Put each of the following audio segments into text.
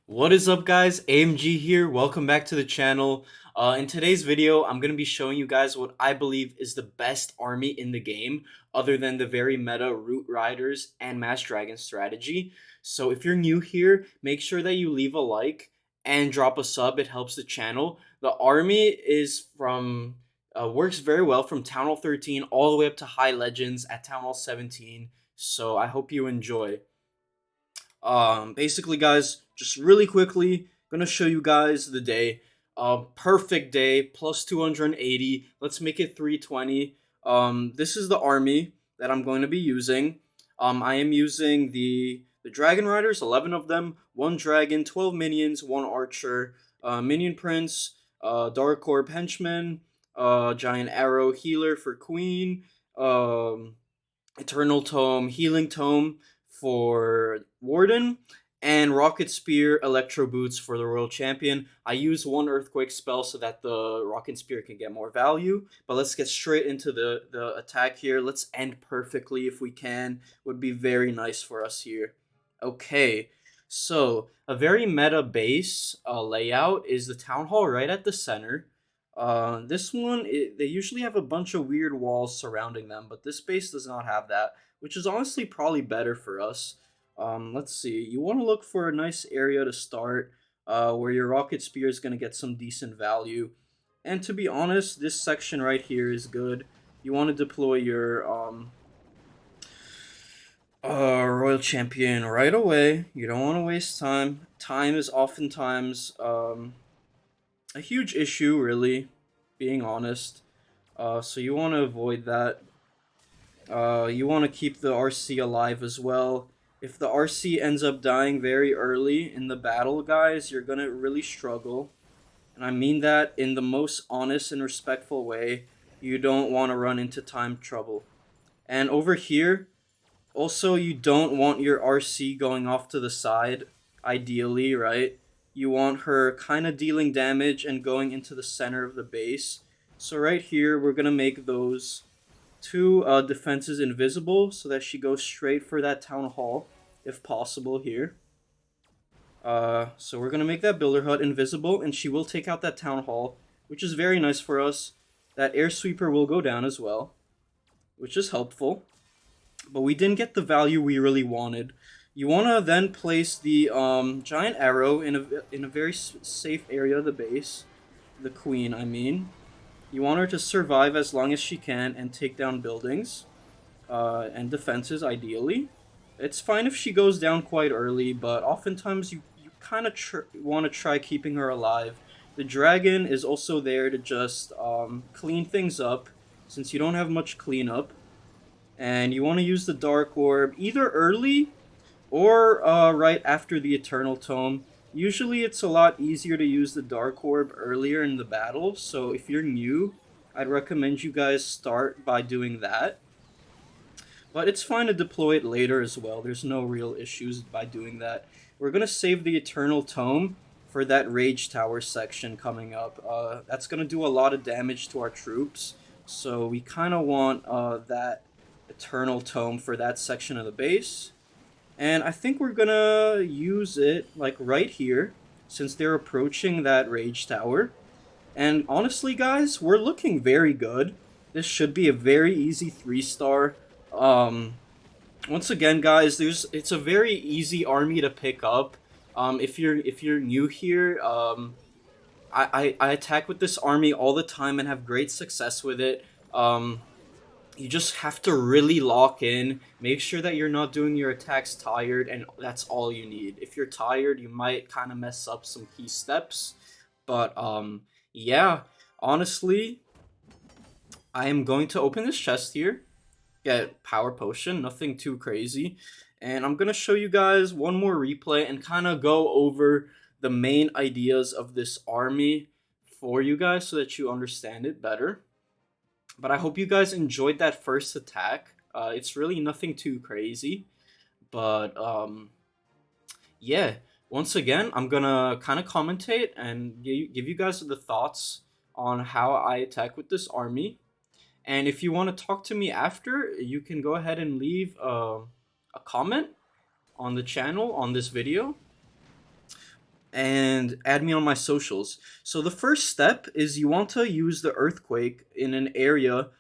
What is up, guys? AMG here. Welcome back to the channel. In today's video, I'm going to be showing you guys what I believe is the best army in the game, other than the very meta Root Riders and Mass Dragon strategy. So if you're new here, make sure that you leave a like and drop a sub. It helps the channel. The army is from works very well from Town Hall 13 all the way up to High Legends at Town Hall 17. So I hope you enjoy. Basically, guys, just really quickly, gonna show you guys the day. Perfect day, plus 280. Let's make it 320. This is the army that I'm going to be using. I am using the Dragon Riders, 11 of them, one dragon, 12 minions, one archer, minion prince, Dark Orb henchman, giant arrow healer for queen, Eternal Tome, Healing Tome for Warden, and Rocket Spear, Electro Boots for the Royal Champion. I use one Earthquake spell so that the Rocket Spear can get more value. But let's get straight into the attack here. Let's end perfectly if we can. Would be very nice for us here. Okay, so a very meta base layout is the Town Hall right at the center. This one, they usually have a bunch of weird walls surrounding them, but this base does not have that, which is honestly probably better for us. Let's see. You want to look for a nice area to start, where your rocket spear is going to get some decent value. And to be honest, this section right here is good. You want to deploy your Royal Champion right away. You don't want to waste time. Time is oftentimes a huge issue, really, being honest. So you want to avoid that. You want to keep the RC alive as well. If the RC ends up dying very early in the battle, guys, you're going to really struggle. And I mean that in the most honest and respectful way. You don't want to run into time trouble. And over here, also, you don't want your RC going off to the side, ideally, right? You want her kind of dealing damage and going into the center of the base. So right here, we're going to make those two defenses invisible so that she goes straight for that Town Hall, if possible here. So we're going to make that Builder Hut invisible, and she will take out that Town Hall, which is very nice for us. That Air Sweeper will go down as well, which is helpful. But we didn't get the value we really wanted. You want to then place the giant arrow in a very safe area of the base. The queen, I mean. You want her to survive as long as she can and take down buildings and defenses, ideally. It's fine if she goes down quite early, but oftentimes you kind of want to try keeping her alive. The dragon is also there to just clean things up, since you don't have much cleanup. And you want to use the Dark Orb either early or right after the Eternal Tome. Usually it's a lot easier to use the Dark Orb earlier in the battle, so if you're new, I'd recommend you guys start by doing that. But it's fine to deploy it later as well. There's no real issues by doing that. We're going to save the Eternal Tome for that Rage Tower section coming up. That's going to do a lot of damage to our troops, so we kind of want that Eternal Tome for that section of the base. And I think we're gonna use it like right here, since they're approaching that Rage Tower. And honestly, guys, we're looking very good. This should be a very easy 3-star. Once again, guys, it's a very easy army to pick up. If you're new here, I attack with this army all the time and have great success with it. You just have to really lock in, make sure that you're not doing your attacks tired, and that's all you need. If you're tired, you might kind of mess up some key steps, but yeah, honestly, I am going to open this chest here, get power potion, nothing too crazy, and I'm gonna show you guys one more replay and kind of go over the main ideas of this army for you guys so that you understand it better. But I hope you guys enjoyed that first attack. It's really nothing too crazy. But yeah, once again, I'm gonna kind of commentate and give you guys the thoughts on how I attack with this army. And if you want to talk to me after, you can go ahead and leave a comment on the channel on this video. and add me on my socials. So the first step is you want to use the earthquake in an area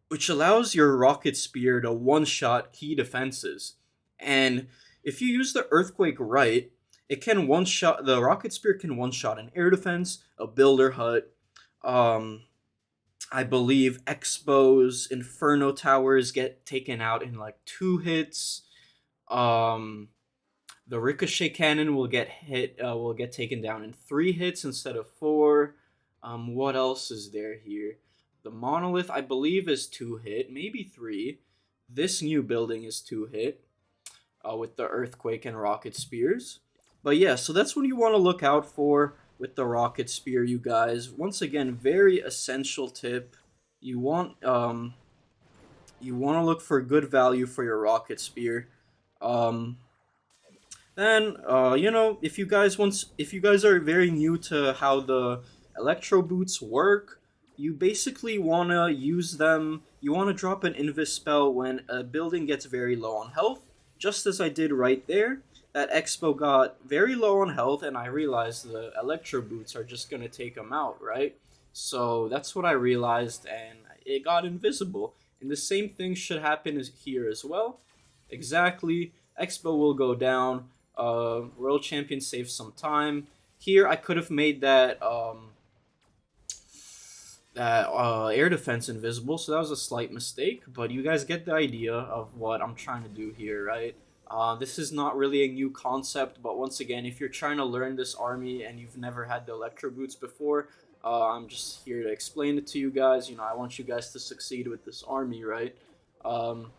which allows your rocket spear to one-shot key defenses. And if you use the earthquake right, it can one-shot the rocket spear can one-shot an air defense, a builder hut, um I believe Expo's Inferno towers get taken out in like 2 hits. Um the ricochet cannon will get taken down in 3 hits instead of four. What else is there here? The monolith, I believe, is 2 hit, maybe three. This new building is 2 hit, with the earthquake and rocket spears. But yeah, so that's what you want to look out for with the rocket spear, you guys. Once again, very essential tip. You want to look for good value for your rocket spear. Um, then if you guys are very new to how the electro boots work, you basically wanna use them. You wanna drop an invis spell when a building gets very low on health, just as I did right there. That Expo got very low on health, and I realized the electro boots are just gonna take him out, right? So that's what I realized, and it got invisible. And the same thing should happen here as well. Exactly. Expo will go down. World Champion saves some time. Here, I could have made that air defense invisible, so that was a slight mistake. But you guys get the idea of what I'm trying to do here, right? This is not really a new concept, but once again, if you're trying to learn this army and you've never had the Electro Boots before, I'm just here to explain it to you guys. You know, I want you guys to succeed with this army, right? Um,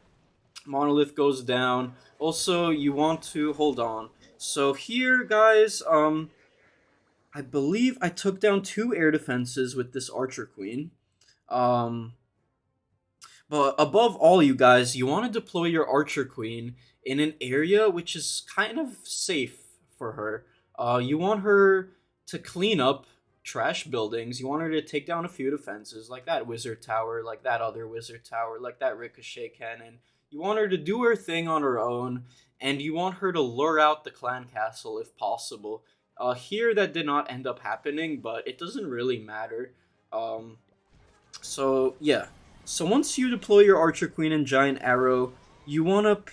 Monolith goes down. Also, you want to hold on. So here, guys, I believe I took down 2 air defenses with this Archer Queen. Um, but above all, you guys, you want to deploy your Archer Queen in an area which is kind of safe for her. You want her to clean up trash buildings. You want her to take down a few defenses, like that Wizard Tower, like that other Wizard Tower, like that Ricochet Cannon. You want her to do her thing on her own, and you want her to lure out the clan castle if possible. Here, that did not end up happening, but it doesn't really matter. Um, so yeah. So once you deploy your Archer Queen and Giant Arrow, you wanna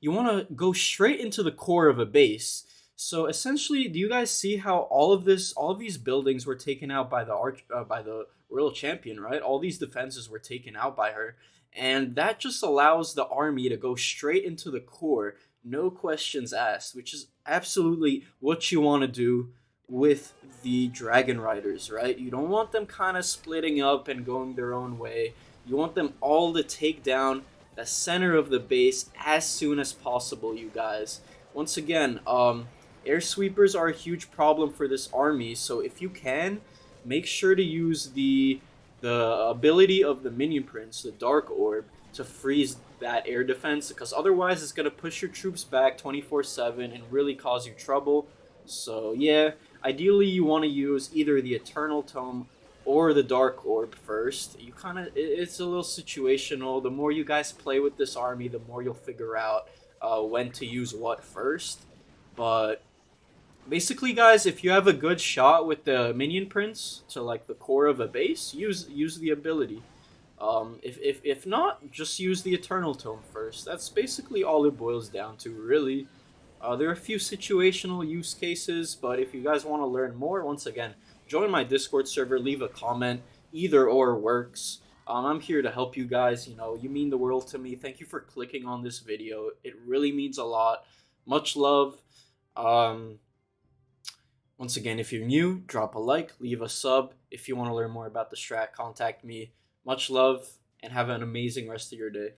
you wanna go straight into the core of a base. So essentially, do you guys see how all of these buildings were taken out by by the Royal Champion, right? All these defenses were taken out by her, and that just allows the army to go straight into the core, no questions asked, which is absolutely what you want to do with the Dragon Riders, right? You don't want them kind of splitting up and going their own way. You want them all to take down the center of the base as soon as possible, you guys. Once again, air sweepers are a huge problem for this army, so if you can, make sure to use the ability of the Minion Prince, the Dark Orb, to freeze that air defense, because otherwise it's going to push your troops back 24/7 and really cause you trouble. So yeah, ideally you want to use either the Eternal Tome or the Dark Orb first. You kind of it's a little situational. The more you guys play with this army, the more you'll figure out when to use what first. But basically, guys, if you have a good shot with the Minion Prince to like the core of a base, use the ability. If not, just use the Eternal Tome first. That's basically all it boils down to, really. There are a few situational use cases, but if you guys want to learn more, once again, join my Discord server, leave a comment. Either or works. I'm here to help you guys. You know, you mean the world to me. Thank you for clicking on this video. It really means a lot. Much love. Um, Once again, if you're new, drop a like, leave a sub. If you want to learn more about the strat, contact me. Much love, and have an amazing rest of your day.